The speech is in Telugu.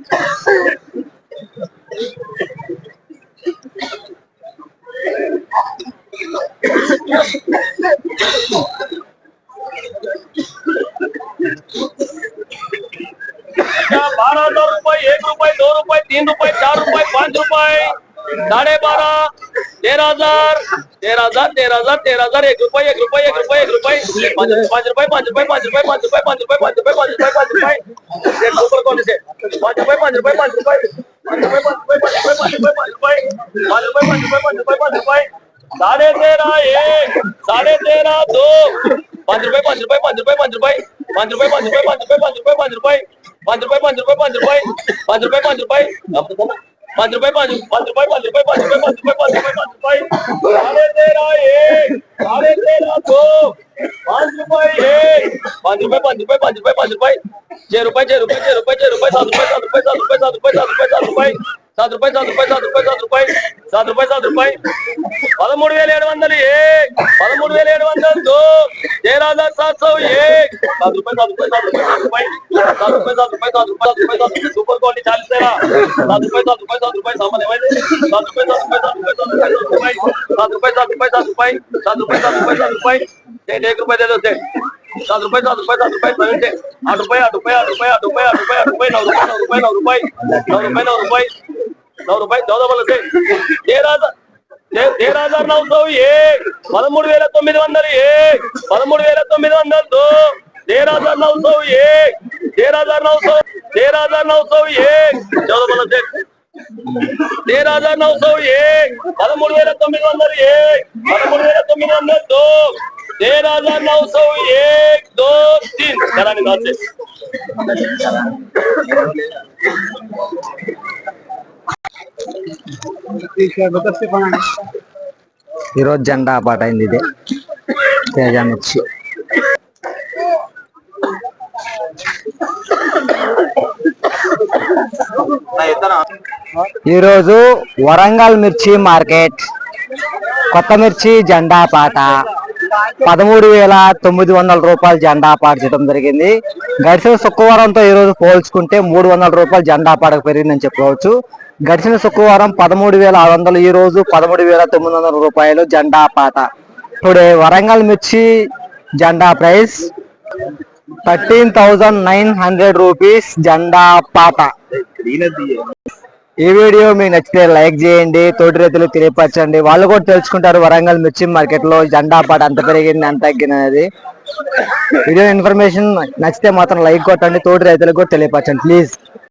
₹12, ₹1, ₹2, ₹3, ₹4, ₹5, ₹12,500, ₹13,000, ₹13,000, ₹13,000, ₹1, ₹1, ₹1, ₹5, super quality से ₹5, ₹13,000, ₹13,000, ₹2, ₹5, ₹5, ₹7, ₹13,700, ₹13,700, ₹13,700, सुपर क्वालिटी ₹40, ₹7, सामान है ₹7, ₹1 दे दो ₹7, ₹7, ₹9, ₹9, ₹13,901, ₹13,901, ₹13,902, ₹13,901, ₹13,901, ₹13,901, ₹13,901, ₹13,901, ₹13,902, ₹13,901, 2, 3 चला निकाल से ఈరోజు జెండా పాట అయింది. ఇది తేజ మిర్చి. ఈరోజు వరంగల్ మిర్చి మార్కెట్ కొత్త మిర్చి జెండా పాట ₹13,900 జెండా పాట చేయడం జరిగింది. గడిచిన శుక్రవారంతో ఈరోజు పోల్చుకుంటే ₹300 జెండా పాటకు పెరిగిందని చెప్పుకోవచ్చు. గడిచిన శుక్రవారం 13,600, ఈ రోజు ₹13,900 జెండా పాట. టుడే వరంగల్ మిర్చి జెండా ప్రైస్ ₹13,900 జెండా పాట. ఈ వీడియో మీకు నచ్చితే లైక్ చేయండి, తోటి రైతులకు తెలియపరచండి, వాళ్ళు కూడా తెలుసుకుంటారు వరంగల్ మిర్చి మార్కెట్ లో జెండా పాట అంత పెరిగింది అంత తగ్గినది. వీడియో ఇన్ఫర్మేషన్ నచ్చితే మాత్రం లైక్ కొట్టండి, తోటి రైతులకు కూడా తెలియపరచండి ప్లీజ్.